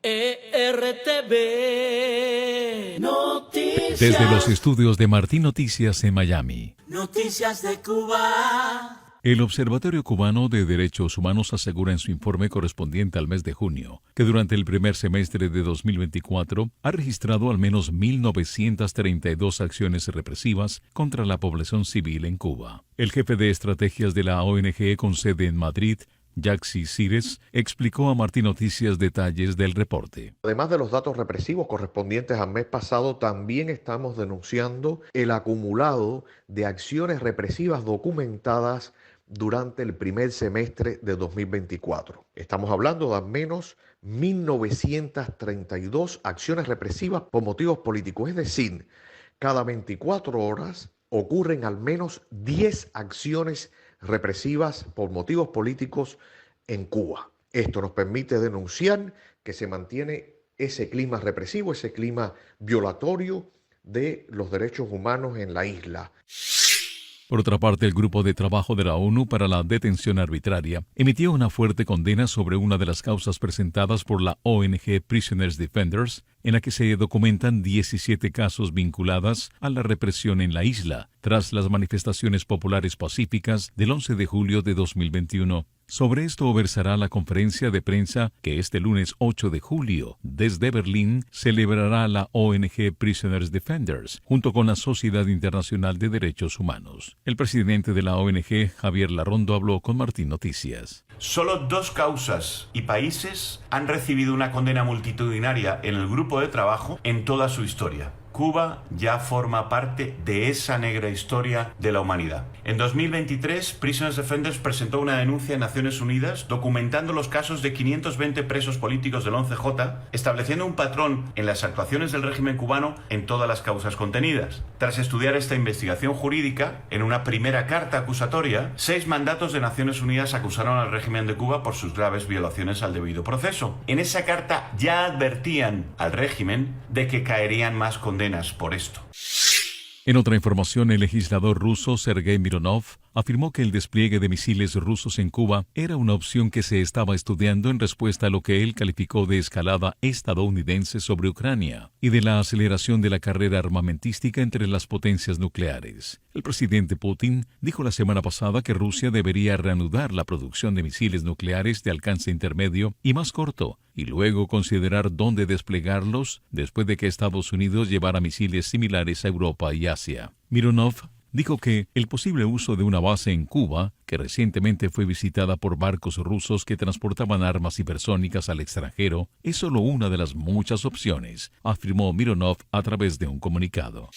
RTV Noticias. Desde los estudios de Martín Noticias en Miami. Noticias de Cuba. El Observatorio Cubano de Derechos Humanos asegura en su informe correspondiente al mes de junio que durante el primer semestre de 2024 ha registrado al menos 1.932 acciones represivas contra la población civil en Cuba. El jefe de estrategias de la ONG con sede en Madrid, Yaxi Cires, explicó a Martín Noticias detalles del reporte. Además de los datos represivos correspondientes al mes pasado, también estamos denunciando el acumulado de acciones represivas documentadas durante el primer semestre de 2024. Estamos hablando de al menos 1.932 acciones represivas por motivos políticos, es decir, cada 24 horas ocurren al menos 10 acciones represivas por motivos políticos en Cuba. Esto nos permite denunciar que se mantiene ese clima represivo, ese clima violatorio de los derechos humanos en la isla. Por otra parte, el Grupo de Trabajo de la ONU para la Detención Arbitraria emitió una fuerte condena sobre una de las causas presentadas por la ONG Prisoners Defenders, en la que se documentan 17 casos vinculados a la represión en la isla, tras las manifestaciones populares pacíficas del 11 de julio de 2021. Sobre esto versará la conferencia de prensa que este lunes 8 de julio, desde Berlín, celebrará la ONG Prisoners Defenders, junto con la Sociedad Internacional de Derechos Humanos. El presidente de la ONG, Javier Larrondo, habló con Martín Noticias. Solo 2 causas y países han recibido una condena multitudinaria en el grupo de trabajo en toda su historia. Cuba ya forma parte de esa negra historia de la humanidad. En 2023, Prisoners Defenders presentó una denuncia en Naciones Unidas documentando los casos de 520 presos políticos del 11J, estableciendo un patrón en las actuaciones del régimen cubano en todas las causas contenidas. Tras estudiar esta investigación jurídica, en una primera carta acusatoria, 6 mandatos de Naciones Unidas acusaron al régimen de Cuba por sus graves violaciones al debido proceso. En esa carta ya advertían al régimen de que caerían más condenas por esto. En otra información, el legislador ruso Sergei Mironov afirmó que el despliegue de misiles rusos en Cuba era una opción que se estaba estudiando en respuesta a lo que él calificó de escalada estadounidense sobre Ucrania y de la aceleración de la carrera armamentística entre las potencias nucleares. El presidente Putin dijo la semana pasada que Rusia debería reanudar la producción de misiles nucleares de alcance intermedio y más corto, y luego considerar dónde desplegarlos después de que Estados Unidos llevara misiles similares a Europa y Asia. Mironov dijo que el posible uso de una base en Cuba, que recientemente fue visitada por barcos rusos que transportaban armas hipersónicas al extranjero, es solo una de las muchas opciones, afirmó Mironov a través de un comunicado.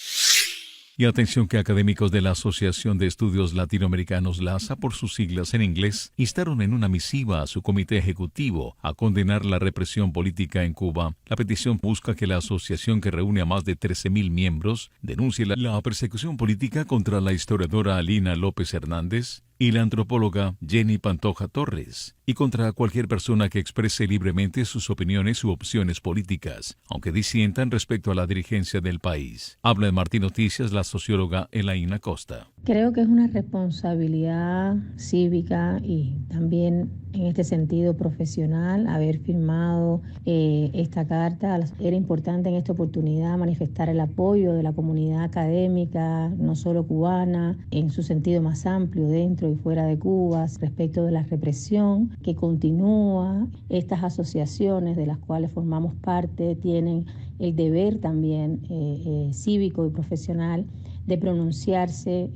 Y atención que académicos de la Asociación de Estudios Latinoamericanos, la ASA por sus siglas en inglés, instaron en una misiva a su comité ejecutivo a condenar la represión política en Cuba. La petición busca que la asociación, que reúne a más de 13.000 miembros, denuncie la persecución política contra la historiadora Alina López Hernández y la antropóloga Jenny Pantoja Torres, y contra cualquier persona que exprese libremente sus opiniones u opciones políticas, aunque disientan respecto a la dirigencia del país. Habla en Martín Noticias la socióloga Elaina Costa. Creo que es una responsabilidad cívica y también en este sentido profesional haber firmado esta carta. Era importante en esta oportunidad manifestar el apoyo de la comunidad académica, no solo cubana, en su sentido más amplio dentro y fuera de Cuba, respecto de la represión que continúa. Estas asociaciones de las cuales formamos parte tienen el deber también cívico y profesional de pronunciarse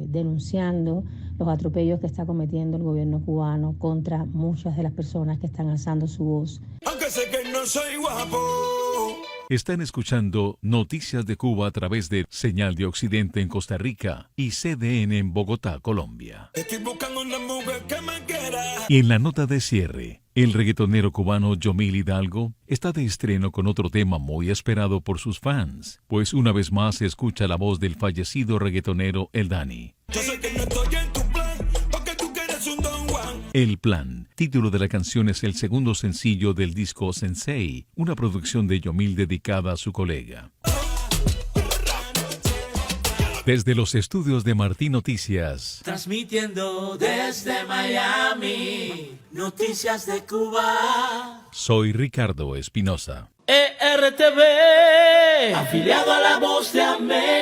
denunciando los atropellos que está cometiendo el gobierno cubano contra muchas de las personas que están alzando su voz. Aunque sé que no soy guapo. Están escuchando Noticias de Cuba a través de Señal de Occidente en Costa Rica y CDN en Bogotá, Colombia. Estoy buscando una mujer que me quiera. Y en la nota de cierre, el reggaetonero cubano Yomil Hidalgo está de estreno con otro tema muy esperado por sus fans, pues una vez más se escucha la voz del fallecido reggaetonero El Dani. Yo sé que no estoy en tu plan, porque tú quieres un Don Juan. El Plan, título de la canción, es el segundo sencillo del disco Sensei, una producción de Yomil dedicada a su colega. Desde los estudios de Martín Noticias, Transmitiendo desde Miami, Noticias de Cuba. Soy Ricardo Espinosa. ERTV, afiliado a La Voz de América.